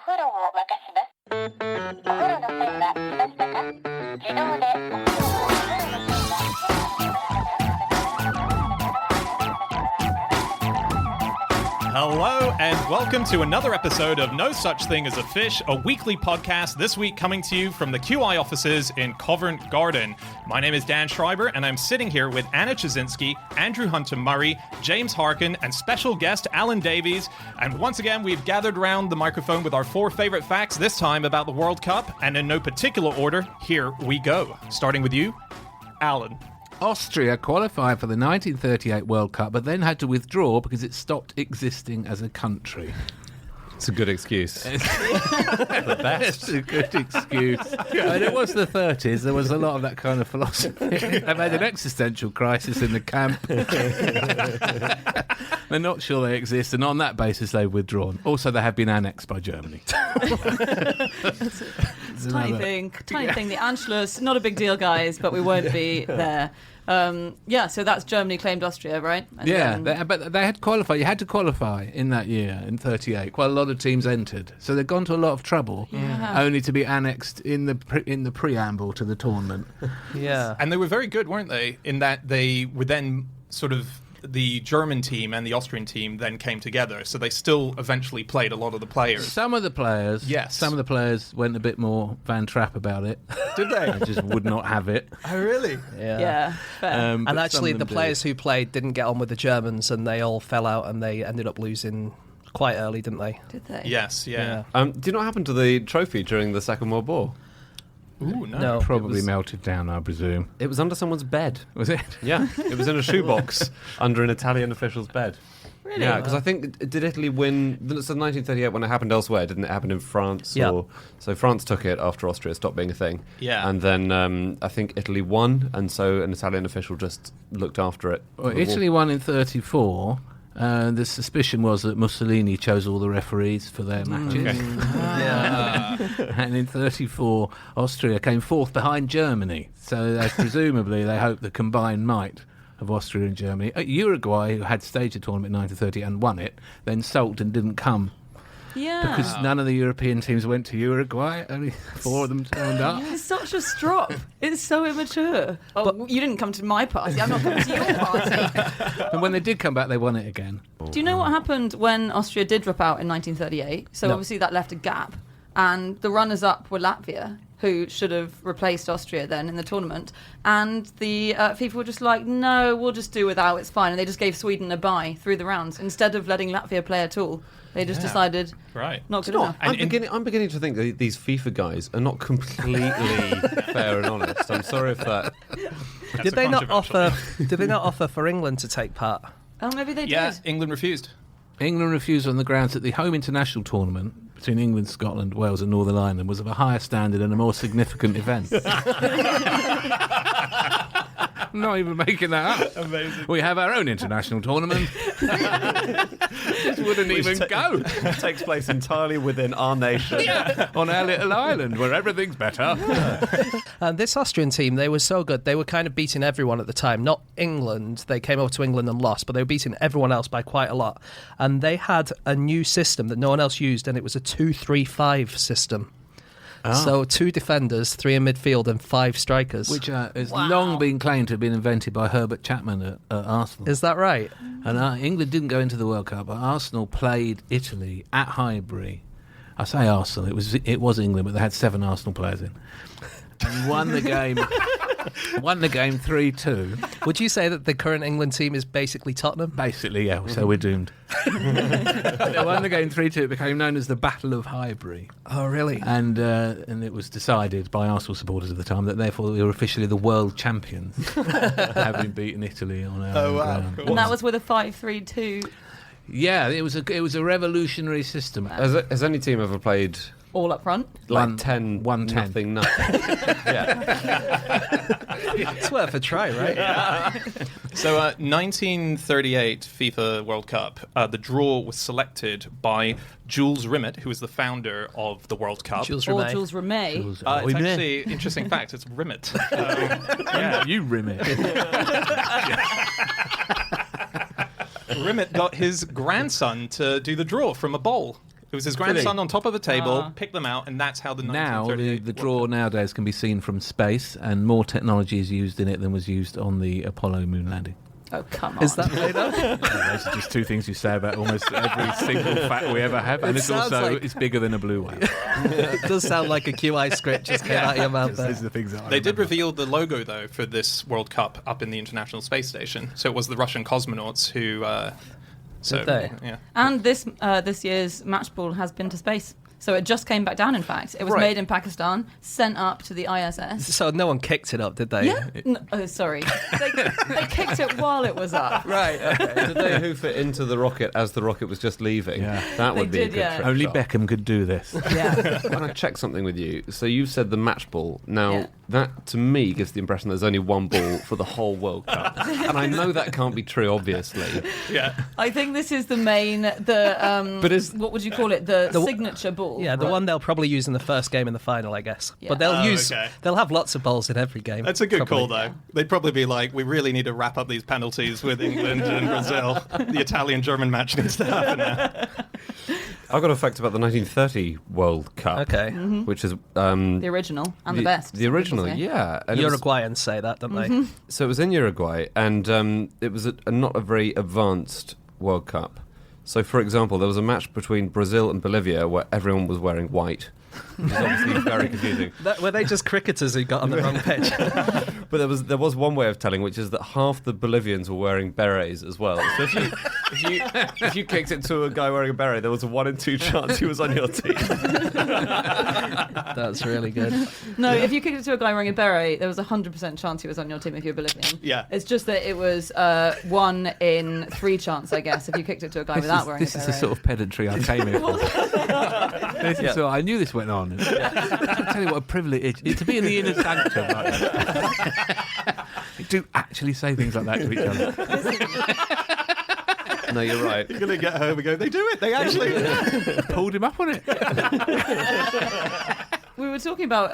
風呂を沸かします。お風呂の線は来ましたか？自動でお風呂をお風呂の線は Hello and welcome to another episode of No Such Thing as a Fish, a weekly podcast, this week coming to you from the QI offices in Covent Garden. My name is Dan Schreiber and I'm sitting here with Anna Chazinski, Andrew Hunter-Murray, James Harkin and special guest Alan Davies. And once again, we've gathered around the microphone with our four favorite facts, this time about the World Cup. And in no particular order, here we go. Starting with you, Alan. Austria qualified for the 1938 World Cup, but then had to withdraw because it stopped existing as a country. It's a good excuse. The best. It's a good excuse. And it was the 30s. There was a lot of that kind of philosophy. They've had an existential crisis in the camp. They're not sure they exist, and on that basis they've withdrawn. Also, they have been annexed by Germany. It's a tiny thing. The Anschluss, not a big deal, guys, but we won't be there. So that's Germany claimed Austria, right? And but they had qualified. You had to qualify in that year, in 38. Quite a lot of teams entered. So they'd gone to a lot of trouble, only to be annexed in the preamble to the tournament. Yeah. And they were very good, weren't they? In that they were then sort of... The German team and the Austrian team then came together, so they still eventually played a lot of the players. Some of the players, yes. Some of the players went a bit more Van Trapp about it. Did they? They just would not have it. Oh, really? Yeah. Fair. And actually, the players who played didn't get on with the Germans, and they all fell out, and they ended up losing quite early, didn't they? Did they? Yes. Yeah. Do you know what happened to the trophy during the Second World War? Ooh, no. Probably melted down, I presume. It was under someone's bed. Was it? Yeah, it was in a shoebox under an Italian official's bed. Really? Yeah, because I think, did Italy win... So 1938, when it happened elsewhere, didn't it happen in France? Yeah. So France took it after Austria stopped being a thing. Yeah. And then I think Italy won, and so an Italian official just looked after it. Well, Italy won in 34. The suspicion was that Mussolini chose all the referees for their matches. And in 34, Austria came fourth behind Germany. So presumably they hoped the combined might of Austria and Germany. Uruguay, who had staged a tournament in 1930 and won it, then sulked and didn't come. Yeah. Because none of the European teams went to Uruguay. Only four of them turned up. It's such a strop. It's so immature. But you didn't come to my party. I'm not coming to your party. And when they did come back, they won it again. Do you know what happened when Austria did drop out in 1938? So obviously that left a gap. And the runners-up were Latvia, who should have replaced Austria then in the tournament. And the FIFA were just like, no, we'll just do without, it's fine. And they just gave Sweden a bye through the rounds. Instead of letting Latvia play at all, they just decided, not good enough. I'm beginning to think that these FIFA guys are not completely fair and honest. I'm sorry if that... Did they not offer for England to take part? Oh, maybe they did. Yeah, England refused. England refused on the grounds that the home international tournament between England, Scotland, Wales and Northern Ireland was of a higher standard and a more significant event. Not even making that up. Amazing. We have our own international tournament. This wouldn't even go. It takes place entirely within our nation. Yeah, on our little island where everything's better. And this Austrian team, they were so good. They were kind of beating everyone at the time. Not England. They came over to England and lost, but they were beating everyone else by quite a lot. And they had a new system that no one else used, and it was a 2-3-5 system. Oh. So 2 defenders, 3 in midfield and 5 strikers. Which has long been claimed to have been invented by Herbert Chapman at Arsenal. Is that right? And England didn't go into the World Cup, but Arsenal played Italy at Highbury. I say Arsenal, it was England, but they had 7 Arsenal players in. And won the game 3-2. Would you say that the current England team is basically Tottenham? Basically, yeah, so we're doomed. They won the game 3-2. It became known as the Battle of Highbury. Oh, really? And it was decided by Arsenal supporters at the time that therefore we were officially the world champions, having beaten Italy on our own ground. And that was with a 5-3-2. Yeah, it was a revolutionary system. Has any team ever played... All up front? Like 1-10. Nothing. Yeah. It's worth a try, right? Yeah. So 1938 FIFA World Cup, the draw was selected by Jules Rimet, who is the founder of the World Cup. Jules Or Rimet. Jules Rimet. It's actually interesting fact. It's Rimet. Yeah. You Rimet. Rimet got his grandson to do the draw from a bowl. It was his grandson on top of a table, picked them out, and that's how the Now, 1938 the draw nowadays can be seen from space, and more technology is used in it than was used on the Apollo moon landing. Oh, come on. Is that made up? Those are just two things you say about almost every single fact we ever have, and It it's sounds also like- it's bigger than a blue whale. It does sound like a QI script just came out of your mouth there. Those are the things that I They did remember. reveal the logo, though, for this World Cup up in the International Space Station. So it was the Russian cosmonauts who... Did they? Yeah. And this year's match ball has been to space. So it just came back down, in fact. It was Right. made in Pakistan, sent up to the ISS. So no one kicked it up, did they? Yeah. Oh, sorry. They kicked it while it was up. Right. Okay. Did they hoof it into the rocket as the rocket was just leaving? Yeah. That would They be a did, good yeah. trick Only shot. Beckham could do this. Yeah. I want to check something with you. So you said the match ball. Now, Yeah. that to me gives the impression there's only one ball for the whole World Cup. And I know that can't be true, obviously. Yeah. I think this is the main, But is- what would you call it? The The- signature ball. Yeah, the one they'll probably use in the first game in the final, I guess. Yeah. But they'll Oh, use. okay. They'll have lots of balls in every game. That's a good probably. call, though. They'd probably be like, we really need to wrap up these penalties with England and Brazil. The Italian-German match needs to happen now. I've got a fact about the 1930 World Cup. Okay. Which is... The original and the best. The original, some people say. yeah. And it was- Uruguayans say that, don't Mm-hmm. they? So it was in Uruguay, and it was not a very advanced World Cup. So, for example, there was a match between Brazil and Bolivia where everyone was wearing white. It was obviously very confusing. Were they just cricketers who got on the wrong pitch? But there was one way of telling, which is that half the Bolivians were wearing berets as well. So if you kicked it to a guy wearing a beret, there was a 1 in 2 chance he was on your team. That's really good. No, if you kicked it to a guy wearing a beret, there was a 100% chance he was on your team if you're Bolivian. Yeah. It's just that it was 1 in 3 chance, I guess, if you kicked it to a guy without wearing This a is beret. the sort of pedantry I came here for. I knew this went on. I'll tell you what a privilege it is to be in the inner sanctum like that. You do actually say things like that to each other. No, you're right. You're going to get home and go, they do it. They actually... Pulled him up on it. We were talking about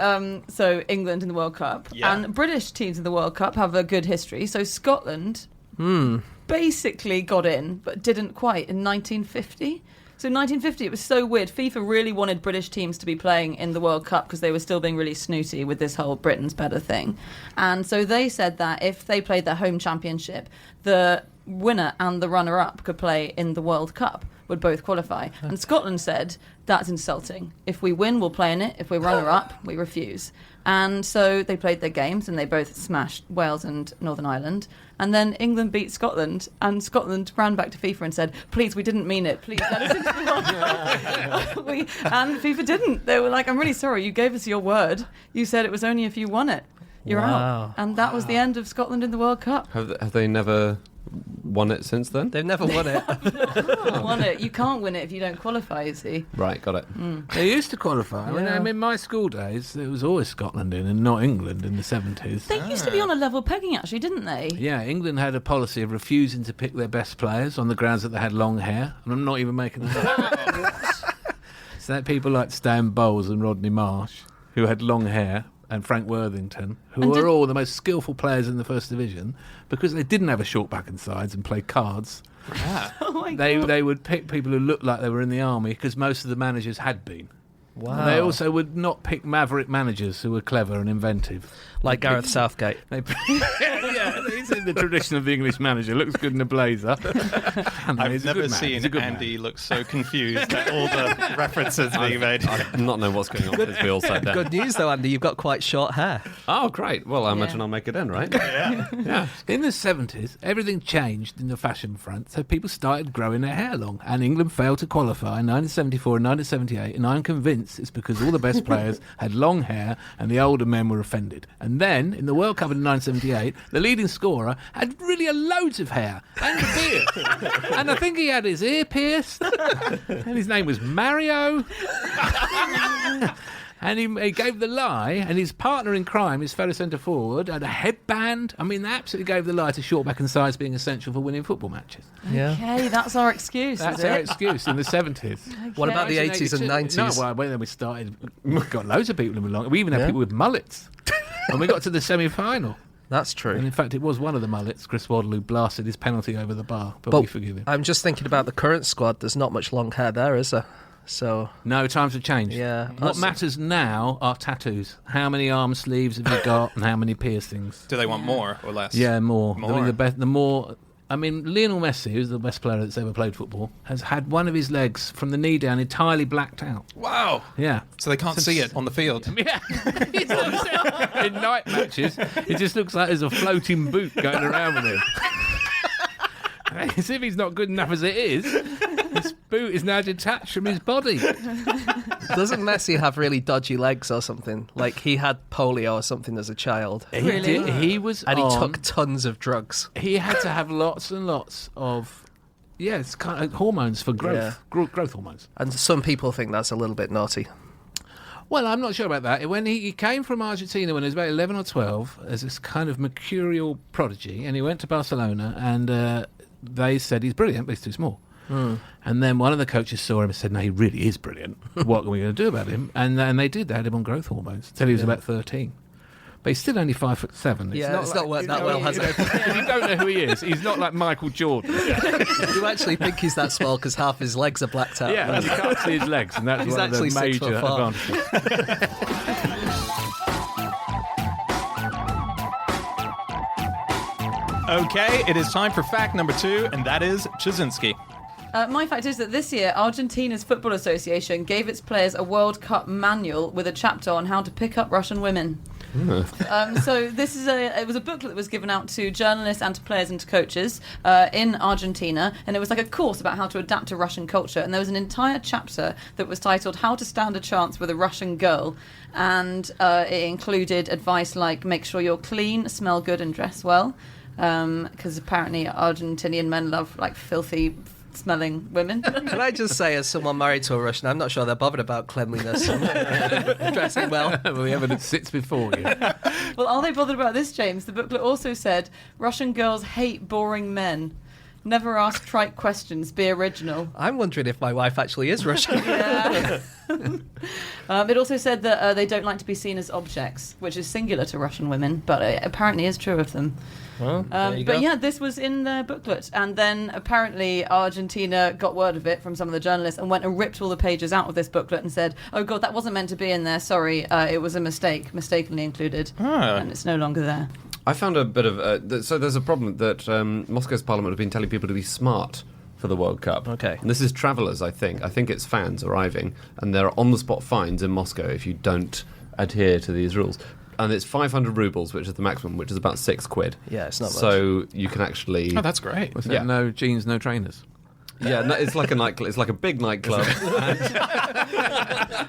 England in the World Cup, Yeah. and British teams in the World Cup have a good history. So Scotland basically got in, but didn't quite in 1950. So 1950, it was so weird. FIFA really wanted British teams to be playing in the World Cup because they were still being really snooty with this whole Britain's better thing. And so they said that if they played their home championship, the winner and the runner-up could play in the World Cup, would both qualify. And Scotland said, that's insulting. If we win, we'll play in it. If we're runner-up, we refuse. And so they played their games and they both smashed Wales and Northern Ireland. And then England beat Scotland, and Scotland ran back to FIFA and said, please, we didn't mean it. Please let us into the World Cup. And FIFA didn't. They were like, I'm really sorry. You gave us your word. You said it was only if you won it. You're Wow. out. And that was the end of Scotland in the World Cup. Have they never won it since then? They've never won it. Won it. You can't win it if you don't qualify, you see. Right, got it. They used to qualify. Yeah. I mean, in my school days, it was always Scotland in and not England in the 70s. They used to be on a level pegging, actually, didn't they? Yeah, England had a policy of refusing to pick their best players on the grounds that they had long hair, and I'm not even making that up. So that people like Stan Bowles and Rodney Marsh, who had long hair, and Frank Worthington, who And were did- all the most skillful players in the First Division, because they didn't have a short back and sides and play cards. Oh my They God. they would pick people who looked like they were in the army, because most of the managers had been. Wow. And they also would not pick maverick managers who were clever and inventive. Like Gareth Southgate. They yeah, he's in the tradition of the English manager. Looks good in a blazer. And I've he's a never good man. seen He's a good Andy man. look so confused at all the references being made. I not know what's going on with this wheel side there. Good news, though, Andy. You've got quite short hair. Oh, great. Well, I Yeah. imagine I'll make it in, right? In the 70s, everything changed in the fashion front, so people started growing their hair long, and England failed to qualify in 1974 and 1978, and I'm convinced it's because all the best players had long hair and the older men were offended. And then, in the World Cup in 1978, the leading scorer had really loads of hair and a beard. And I think he had his ear pierced, and his name was Mario. And he gave the lie, and his partner in crime, his fellow centre forward, had a headband. I mean, they absolutely gave the lie to short back and size being essential for winning football matches. Yeah. Okay, that's our excuse, That's is our it? excuse in the 70s. What about the 80s? 80s and 90s? No, well, then we started. We got loads of people with long. We even had people with mullets. And we got to the semi-final. That's And true. in fact, it was one of the mullets, Chris Waddle, who blasted his penalty over the bar. But But we forgive him. I'm just thinking about the current squad. There's not much long hair there, is there? So No, times have changed. Yeah. What matters now are tattoos. How many arm sleeves have you got, and how many piercings? Do they want more or less? Yeah, more. More. I mean, the more. I mean, Lionel Messi, who's the best player that's ever played football, has had one of his legs from the knee down entirely blacked out. Wow. Yeah. So they can't see it on the field. Yeah. In night matches, it just looks like there's a floating boot going around with him. As if he's not good enough as it is, this boot is now detached from his body. doesn't Messi have really dodgy legs or something? Like he had polio or something as a child. Really? He was And he on- took tons of drugs. He had to have lots and lots of, it's kind of hormones for growth, Yeah. growth hormones. And some people think that's a little bit naughty. Well, I'm not sure about that. When he came from Argentina when he was about 11 or 12 as this kind of mercurial prodigy, and he went to Barcelona, and they said he's brilliant, but he's too small. And then one of the coaches saw him and said, no, he really is brilliant. What are we going to do about him? And they did. They had him on growth hormones until he was about 13. But he's still only 5'7". It's not worked that well, has it? If you don't know who he is, he's not like Michael Jordan. You actually think he's that small because half his legs are blacked out. Yeah, you can't see his legs, and that's He's one of the actually major 6'4". advantages. Okay, it is time for fact number 2, and that is Chazinski. My fact is that this year, Argentina's Football Association gave its players a World Cup manual with a chapter on how to pick up Russian women. So this is it was a booklet that was given out to journalists and to players and to coaches in Argentina, and it was like a course about how to adapt to Russian culture. And there was an entire chapter that was titled "How to Stand a Chance with a Russian Girl," and it included advice like make sure you're clean, smell good, and dress well, because apparently Argentinian men love like filthy smelling women. Can I just say, as someone married to a Russian, I'm not sure they're bothered about cleanliness and dressing well. Well, the evidence sits before you. Well, are they bothered about this, James? The booklet also said Russian girls hate boring men. Never ask trite questions. Be original. I'm wondering if my wife actually is Russian. Yeah. It also said that they don't like to be seen as objects, which is singular to Russian women, but it apparently is true of them. Well, there you go. But yeah, this was in their booklet, and then apparently Argentina got word of it from some of the journalists and went and ripped all the pages out of this booklet and said, "Oh God, that wasn't meant to be in there. Sorry, it was a mistake, mistakenly included, and it's no longer there." I found a bit of... so there's a problem that Moscow's parliament have been telling people to be smart for the World Cup. Okay. And this is travellers, I think. I think it's fans arriving, and there are on-the-spot fines in Moscow if you don't adhere to these rules. And it's 500 rubles, which is the maximum, which is about £6. Yeah, it's not much. So you can actually... Oh, that's great. Was Yeah. it no jeans, no trainers? Yeah, no, it's like a nightclub. It's like a big nightclub.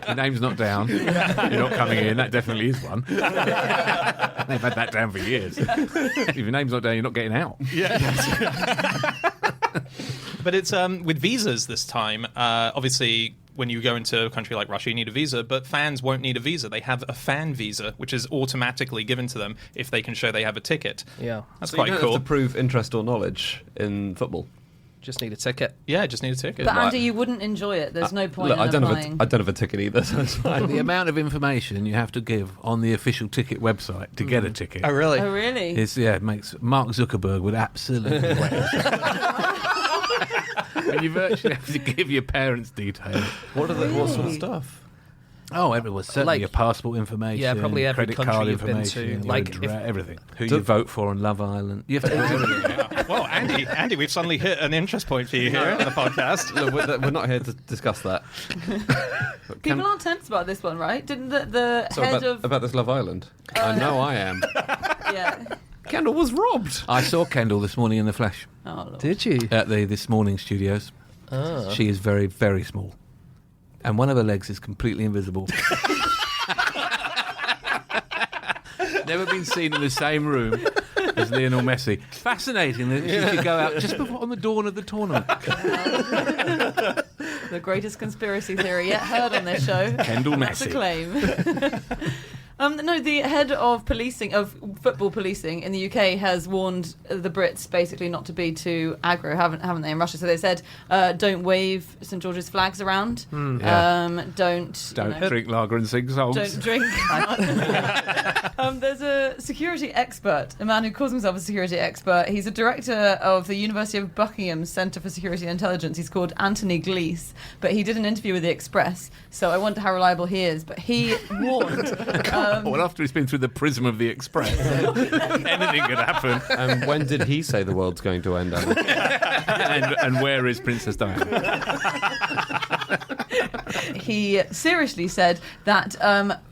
Your name's not down. You're not coming in. That definitely is one. They've had that down for years. If your name's not down, you're not getting out. But it's with visas this time. Obviously, when you go into a country like Russia, you need a visa, but fans won't need a visa. They have a fan visa, which is automatically given to them if they can show they have a ticket. Yeah. That's So quite you don't cool. have to prove interest or knowledge in football. Just need a ticket. Yeah, just need a ticket. But Andy, you wouldn't enjoy it. There's no point Look, in I don't applying. have a ticket either, so it's fine. The amount of information you have to give on the official ticket website to get a ticket Oh, really? Oh, really? it makes Mark Zuckerberg would absolutely wet himself. And you virtually have to give your parents' details. What sort of stuff? Oh, everyone's certainly Like- your passport information. Yeah, probably every credit country card you've been information, to. your Like, address, everything. Who Do- you vote for on Love Island. You have to do everything. Well, Andy, we've suddenly hit an interest point for you here on the podcast. Look, we're not here to discuss that. People aren't tense about this one, right? Didn't the So head of... about this Love Island. I know I am. Yeah. Kendall was robbed. I saw Kendall this morning in the flesh Oh, Lord. Did you? at the This Morning studios. Oh. She is very, very small. And one of her legs is completely invisible. Never been seen in the same room as Lionel Messi. Fascinating that she could go out just before on the dawn of the tournament. The greatest conspiracy theory yet heard on this show. Kendall That's a Messi. claim. No, the head of policing, of football policing in the UK has warned the Brits basically not to be too aggro, haven't they, in Russia? So they said, don't wave St George's flags around. Don't drink lager and sing songs. Don't drink. There's a security expert, a man who calls himself a security expert. He's a director of the University of Buckingham Centre for Security and Intelligence. He's called Anthony Glees, but he did an interview with The Express, so I wonder how reliable he is. But he warned... well, after he's been through the prism of The Express, anything could happen. And when did he say the world's going to end, Alan? and where is Princess Diana? He seriously said that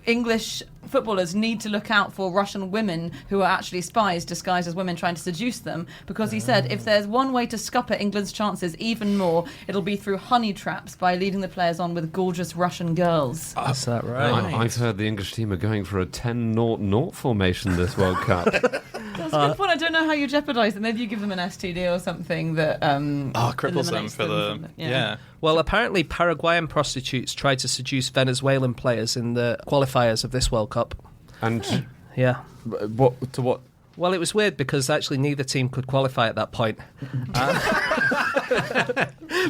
English footballers need to look out for Russian women who are actually spies disguised as women trying to seduce them, because he said if there's one way to scupper England's chances even more, it'll be through honey traps by leading the players on with gorgeous Russian girls. Is that right? I've heard the English team are going for a 10-0-0 formation this World Cup. That's a good point. I don't know how you jeopardise them. Maybe you give them an STD or something that cripples them eliminates for the... Yeah. Well, apparently Paraguayan prostitutes tried to seduce Venezuelan players in the qualifiers of this World Cup. And Yeah. what? Well, it was weird because actually neither team could qualify at that point.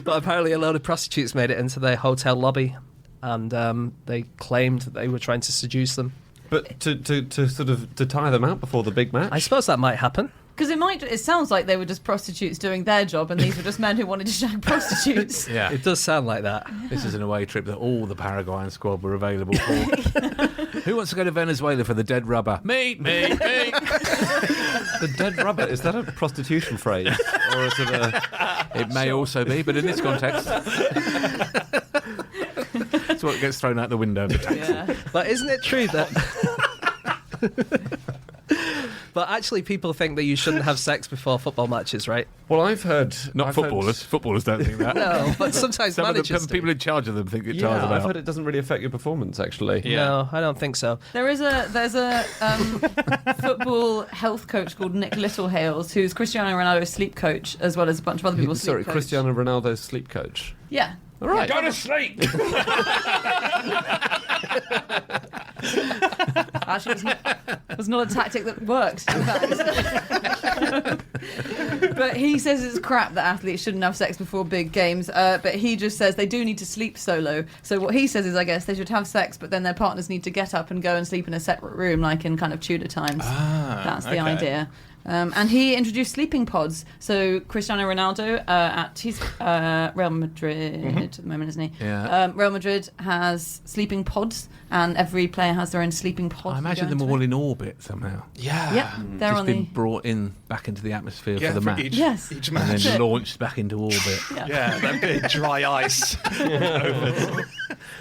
But apparently a load of prostitutes made it into their hotel lobby, and they claimed that they were trying to seduce them. But to sort of to tire them out before the big match? I suppose that might happen. Because it sounds like they were just prostitutes doing their job, and these were just men who wanted to shag prostitutes. Yeah. It does sound like that. This is an away trip that all the Paraguayan squad were available for. Who wants to go to Venezuela for the dead rubber? Me. The dead rubber, is that a prostitution phrase? Or is it a... It may also be, but in this context... That's what gets thrown out the window of the taxi. Yeah. But isn't it true that... But actually people think that you shouldn't have sex before football matches, right? Well, I've heard... Not footballers. Footballers don't think that. No, but sometimes Some of managers the people in charge of them think it Yeah, tires them I've out. heard it doesn't really affect your performance, actually. Yeah. No, I don't think so. There's a football health coach called Nick Littlehales, who's Cristiano Ronaldo's sleep coach, as well as a bunch of other people's Sorry, sleep coach. Cristiano Ronaldo's sleep coach. Yeah. All right. Go to sleep! Actually, it was not a tactic that worked, in fact. But he says it's crap that athletes shouldn't have sex before big games. But he just says they do need to sleep solo. So what he says is, I guess, they should have sex, but then their partners need to get up and go and sleep in a separate room, like in kind of Tudor times. That's the idea. And he introduced sleeping pods. So Cristiano Ronaldo he's Real Madrid at the moment, isn't he? Yeah. Real Madrid has sleeping pods, and every player has their own sleeping pod. I imagine them all in orbit somehow. Yeah. Yep, they're Just on been the. brought in back into the atmosphere for the match. Yes. Each And match. then launched back into orbit. Yeah, that big dry ice.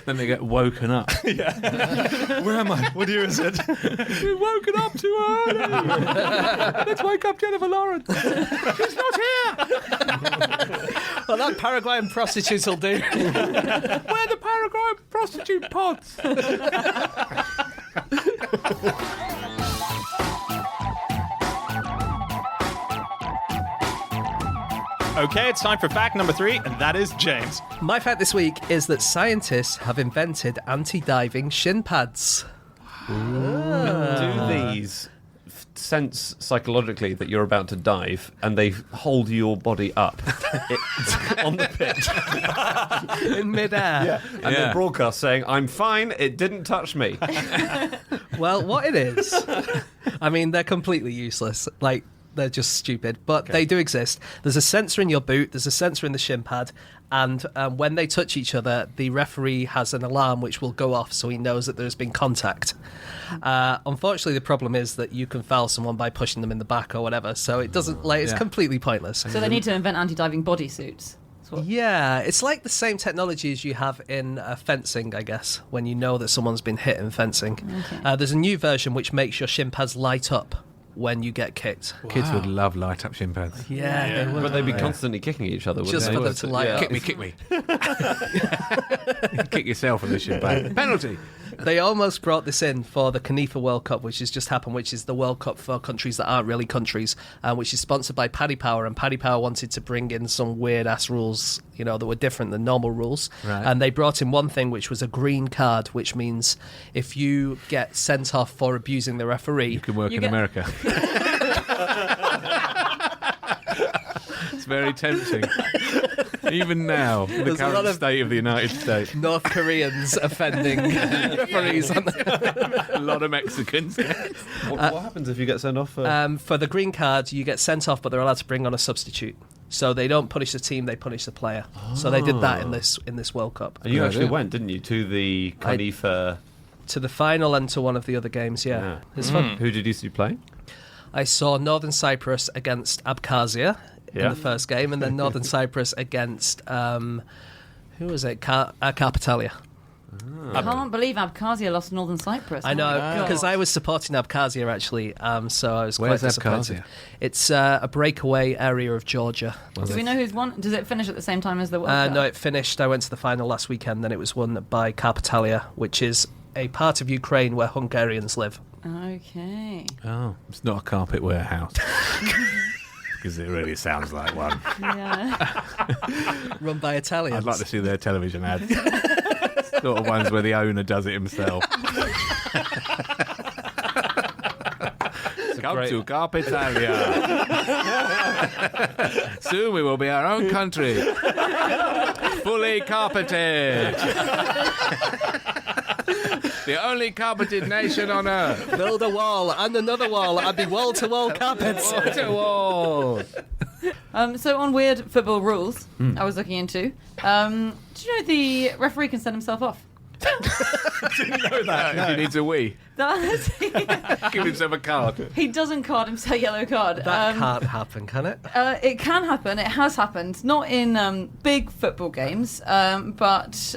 Then they get woken up. Where am I? What year is it? We've woken up too early. Let's wake up Jennifer Lawrence. She's not here. Well, that Paraguayan prostitutes will do. Where are the Paraguayan prostitute pods? Okay, it's time for fact number 3, and that is James. My fact this week is that scientists have invented anti-diving shin pads. Do these sense psychologically that you're about to dive and they hold your body up on the pitch In midair. and then broadcast saying, I'm fine, it didn't touch me? Well, what it is, I mean, they're completely useless. Like, they're just stupid, but they do exist. There's a sensor in your boot, there's a sensor in the shin pad, and when they touch each other, the referee has an alarm which will go off so he knows that there's been contact. Unfortunately, the problem is that you can foul someone by pushing them in the back or whatever, so it doesn't, like, it's completely pointless. So they need to invent anti-diving bodysuits. Yeah, it's like the same technology as you have in fencing, I guess, when you know that someone's been hit in fencing. Okay. There's a new version which makes your shin pads light up when you get kicked. Kids would love light up shin pads. Yeah, they would. But they'd be constantly kicking each other, wouldn't Just they? for them to light up. Kick me. Kick yourself on the shin pad. Penalty. They almost brought this in for the Canifa World Cup, which has just happened, which is the World Cup for countries that aren't really countries, which is sponsored by Paddy Power. And Paddy Power wanted to bring in some weird-ass rules, that were different than normal rules. Right. And they brought in one thing, which was a green card, which means if you get sent off for abusing the referee... You can work in get- America. It's very tempting. Even now, in the There's a lot current of- state of the United States. North Koreans offending referees. A lot of Mexicans. What happens if you get sent off? For the green card, you get sent off, but they're allowed to bring on a substitute. So they don't punish the team; they punish the player. So they did that in this World Cup. And you Good actually idea. went, didn't you, to the Canifa? To the final and to one of the other games. Yeah, it's fun. Who did you see play? I saw Northern Cyprus against Abkhazia in Yeah. the first game, and then Northern Cyprus against who was it? Carpatalia. I can't believe Abkhazia lost to Northern Cyprus. I know, Oh my because God. I was supporting Abkhazia actually, so I was Where's quite disappointed. Abkhazia? It's a breakaway area of Georgia. Do we know who's won? Does it finish at the same time as the World Cup? No, it finished. I went to the final last weekend, then it was won by Carpatalia, which is a part of Ukraine where Hungarians live. Okay. Oh, it's not a carpet warehouse. Because it really sounds like one. Yeah. Run by Italians. I'd like to see their television ads. Sort of ones where the owner does it himself. Come to Carpetalia. Soon we will be our own country. Fully carpeted. The only carpeted nation on earth. Build a wall and another wall and be wall-to-wall carpets. Wall to wall. So on weird football rules, I was looking into. Do you know the referee can send himself off? Didn't know that. If he needs a wee, give himself a card. He doesn't card himself a yellow card. That can't happen, can it? It can happen. It has happened. Not in big football games, but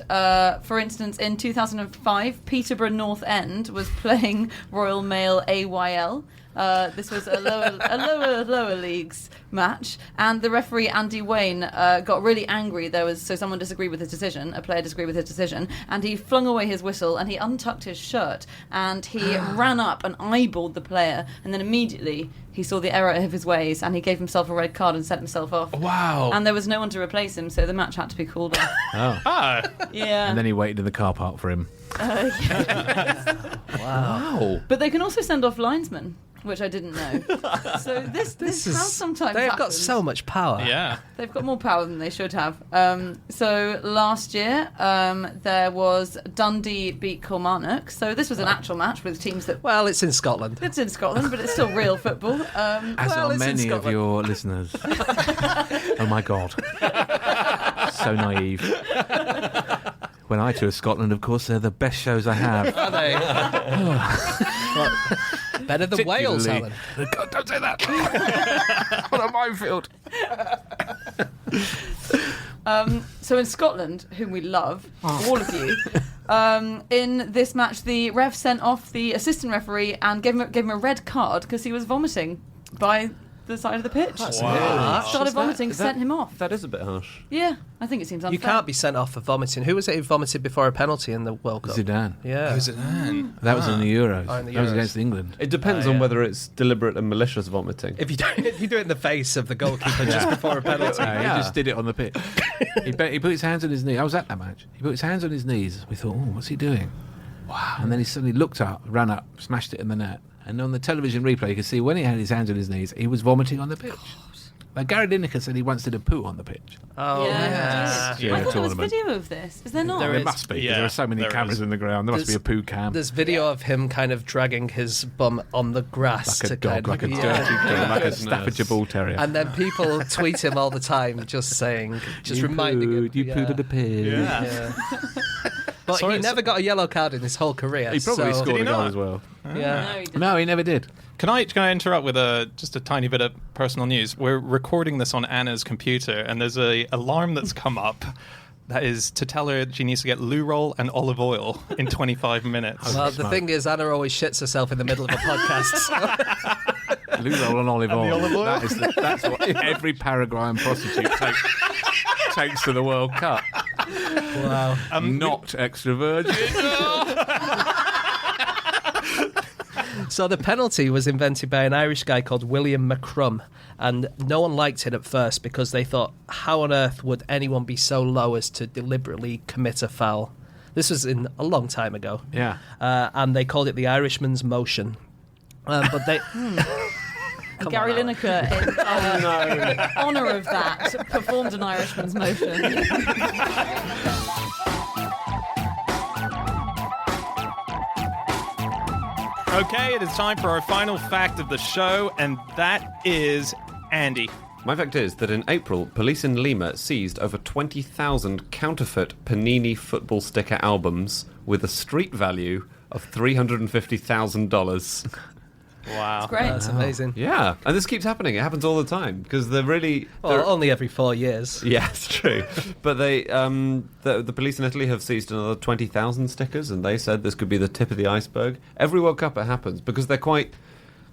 for instance, in 2005, Peterborough North End was playing Royal Mail AYL. This was a lower leagues match, and the referee Andy Wayne got really angry. Someone disagreed with his decision. A player disagreed with his decision, and he flung away his whistle and he untucked his shirt and he ran up and eyeballed the player, and then immediately he saw the error of his ways and he gave himself a red card and sent himself off. Wow. And there was no one to replace him, so the match had to be called off. Oh. Ah, Yeah. And then he waited in the car park for him. Wow. But they can also send off linesmen, which I didn't know. So this has sometimes They've got happened. so much power. yeah. They've got more power than they should have. So last year there was Dundee beat Kilmarnock. So this was an actual match with teams that. Well, it's in Scotland. It's in Scotland, but it's still real football. As Well, are it's in many of Scotland. your listeners. Oh my God. So naive. When I tour Scotland, of course, they're the best shows I have. Are they? Better than Wales, Alan. God, don't say that. What a minefield. So in Scotland, whom we love, all of you, in this match, the ref sent off the assistant referee and gave him a red card because he was vomiting by the side of the pitch. Wow. Started vomiting, sent him off. That is a bit harsh. Yeah, I think it seems unfair. You can't be sent off for vomiting. Who was it who vomited before a penalty in the World Cup? Zidane. Yeah. Who's it then? That was in the Euros. Oh, in the That was Euros. against England. It depends Oh, on yeah. whether it's deliberate and malicious vomiting. If you do it in the face of the goalkeeper just before a penalty. No, he just did it on the pitch. He put his hands on his knee. I was at that match. He put his hands on his knees. We thought, oh, what's he doing? Wow. And then he suddenly looked up, ran up, smashed it in the net. And on the television replay, you could see when he had his hands on his knees, he was vomiting on the pitch. Like Gary Lineker said he once did a poo on the pitch. Oh, Yeah. Yeah, I thought there was tournament. video of this. Is there not? There There is- must be, 'cause Yeah, there are so many there cameras is. in the ground. There must be a poo cam. There's video of him kind of dragging his bum on the grass Like a to dog, kind like a of, dirty dog, like a Staffordshire Bull Terrier. And then people tweet him all the time, just saying, just reminding him. You pooed at a pig. Yeah. Yeah. But Sorry, he never got a yellow card in his whole career. He probably so, scored he a goal not? as well. Yeah. No, he didn't. No, he never did. Can I interrupt with just a tiny bit of personal news? We're recording this on Anna's computer, and there's a alarm that's come up that is to tell her she needs to get loo roll and olive oil in 25 minutes. Well, the Smart. thing is, Anna always shits herself in the middle of a podcast. So. Loo roll and olive oil. olive oil? That's what every Paraguayan prostitute takes to the World Cup. Wow. Not extra virgin. So the penalty was invented by an Irish guy called William McCrum, and no one liked it at first because they thought, how on earth would anyone be so low as to deliberately commit a foul? This was in a long time ago. Yeah. And they called it the Irishman's motion. But they... Gary Lineker, in honour of that, performed an Irishman's motion. Okay, it is time for our final fact of the show, and that is Andy. My fact is that in April, police in Lima seized over 20,000 counterfeit Panini football sticker albums with a street value of $350,000. Wow. Great. That's amazing. Yeah, and this keeps happening. It happens all the time because they're really... Well, only every 4 years. Yeah, it's true. But they, the police in Italy have seized another 20,000 stickers, and they said this could be the tip of the iceberg. Every World Cup it happens because they're quite,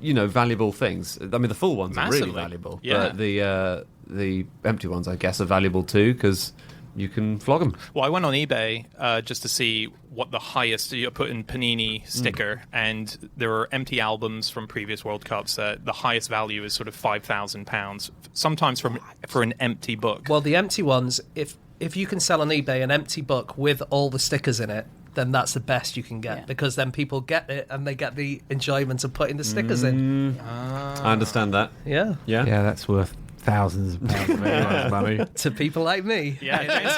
valuable things. I mean, the full ones are really Massively. valuable, Yeah. but the empty ones, I guess, are valuable too because you can flog them. Well, I went on eBay just to see what the highest you put in Panini sticker, and there are empty albums from previous World Cups. The highest value is sort of £5,000, sometimes for an empty book. Well, the empty ones, if you can sell on eBay an empty book with all the stickers in it, then that's the best you can get, Yeah. because then people get it and they get the enjoyment of putting the stickers in. I understand that. Yeah. Yeah. Yeah, that's worth thousands of pounds of anyone's money. To people like me. Yeah, James.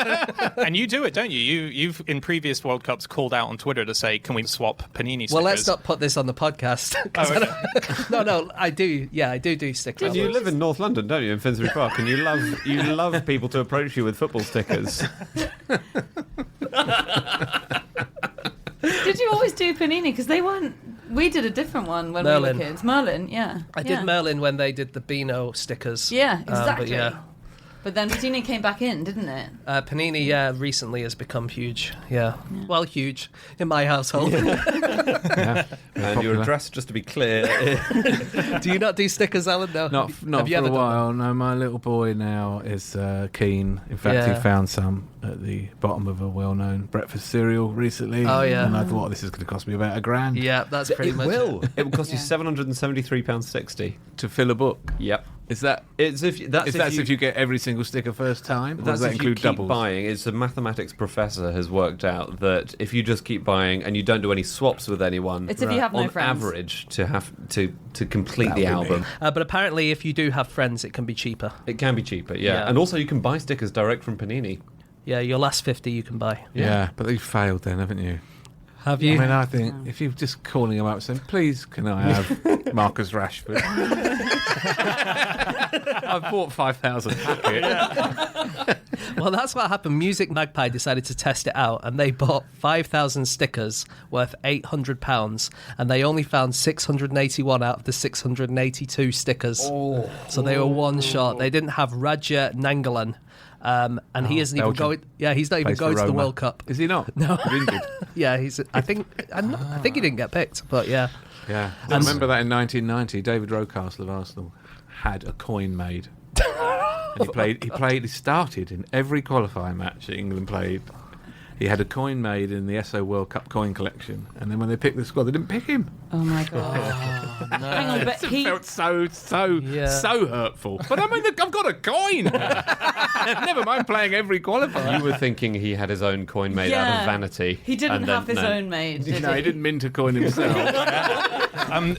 And you do it, don't you? You've in previous World Cups called out on Twitter to say, "Can we swap Panini stickers?" Well, let's not put this on the podcast. 'Cause Oh, no, I do. Yeah, I do stick And you live in North London, don't you, in Finsbury Park? And you love people to approach you with football stickers. Did you always do Panini? Because they weren't. We did a different one when Merlin. we were kids. Merlin, yeah. I did Merlin when they did the Beano stickers. Yeah, exactly. But yeah, But then Panini came back in, didn't it? Panini, recently has become huge. Yeah. Well, huge in my household. Yeah, And your address, just to be clear, Do you not do stickers, Alan? No. Not Have you for ever a done while. No, my little boy now is keen. In fact, he Yeah. found some at the bottom of a well-known breakfast cereal recently. Oh, yeah. And I thought, this is going to cost me about £1,000 that? Yeah, that's pretty it much will. it. It will cost you Yeah. £773.60. to fill a book. Yep. Is that It's if you get every single sticker first time? Or does That's that if you include keep doubles? buying. It's a mathematics professor has worked out that if you just keep buying and you don't do any swaps with anyone, It's if you have no on friends. average, to have to complete That the would be album, me. But apparently, if you do have friends, it can be cheaper. it can be cheaper. Yeah. Yeah. And also you can buy stickers direct from Panini. Yeah, your last 50 you can buy. Yeah, but you've failed then, haven't you? Have I mean, I think if you're just calling him up saying, please, can I have Marcus Rashford? I've bought 5,000 packet. Well, that's what happened. Music Magpie decided to test it out, and they bought 5,000 stickers worth £800, and they only found 681 out of the 682 stickers. Oh. So they were one shot. They didn't have Raja Nangalan, and he isn't even Belgium. going. Yeah, he's not even Plays for going to the Roma. World Cup. Is he not? No. He's injured. Yeah, he's. I think he didn't get picked, but yeah. Yeah. I remember that in 1990, David Rocastle of Arsenal had a coin made. And he started in every qualifying match that England played. He had a coin made in the SO World Cup coin collection, and then when they picked the squad, they didn't pick him. Oh my god. Hang on, but It he. felt so hurtful. But I mean, I've got a coin. Never mind playing every qualifier. You were thinking he had his own coin made out Yeah. of vanity. He didn't and then- have his no. own made, did No, he didn't mint a coin himself.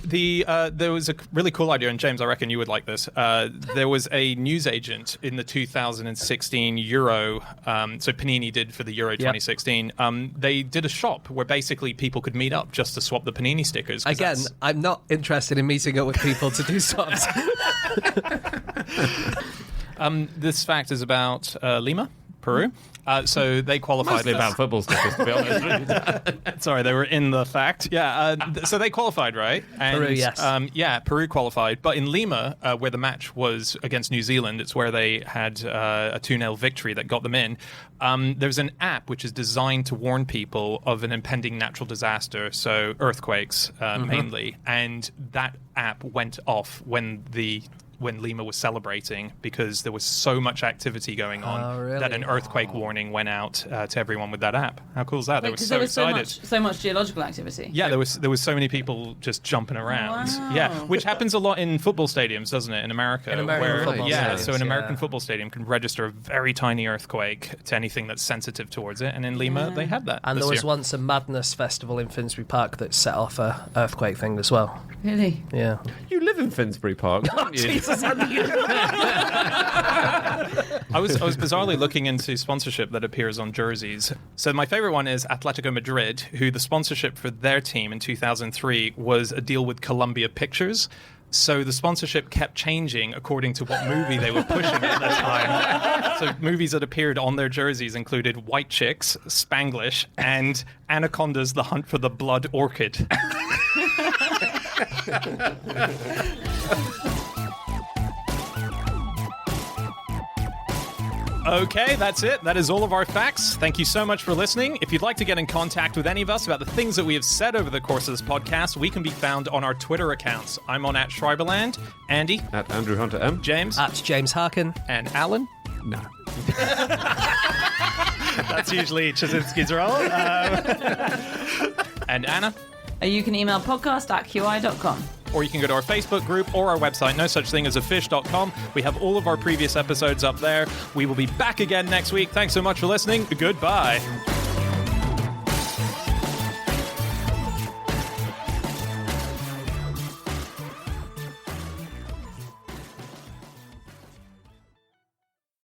There was a really cool idea, and James, I reckon you would like this. There was a newsagent in the 2016 Euro, so Panini did for the Euro 2016. They did a shop where basically people could meet up just to swap the Panini stickers. 'cause Again, that's- I'm not interested in meeting up with people to do swaps. this fact is about Lima, Peru. So they qualified. Mostly about football stickers, to be honest. Sorry, they were in the fact. Yeah, so they qualified, right? And, Peru, yes. Yeah, Peru qualified. But in Lima, where the match was against New Zealand, it's where they had a 2-0 victory that got them in. There's an app which is designed to warn people of an impending natural disaster, so earthquakes mainly. And that app went off when the when Lima was celebrating because there was so much activity going on Oh, really? that an earthquake warning went out to everyone with that app. How cool is that? They were Because so there was excited. so much geological activity. Yeah, there was so many people just jumping around. Wow. Yeah, which happens a lot in football stadiums, doesn't it? In America, In American football so stadiums, an American yeah. football stadium can register a very tiny earthquake to anything that's sensitive towards it, and in Lima they had that. And this there was year. once a madness festival in Finsbury Park that set off a earthquake thing as well. Really? Yeah. You live in Finsbury Park, don't you? I was bizarrely looking into sponsorship that appears on jerseys. So my favorite one is Atletico Madrid, who the sponsorship for their team in 2003 was a deal with Columbia Pictures. So the sponsorship kept changing according to what movie they were pushing at the time. So movies that appeared on their jerseys included White Chicks, Spanglish, and Anaconda's The Hunt for the Blood Orchid. Okay, that's it. That is all of our facts. Thank you so much for listening. If you'd like to get in contact with any of us about the things that we have said over the course of this podcast, we can be found on our Twitter accounts. I'm on @Schreiberland, Andy, At Andrew Hunter M. James, At James Harkin. and Alan. No. That's usually Chazinski's role. And Anna. You can email podcast@qi.com. Or you can go to our Facebook group or our website, nosuchthingasafish.com. We have all of our previous episodes up there. We will be back again next week. Thanks so much for listening. Goodbye.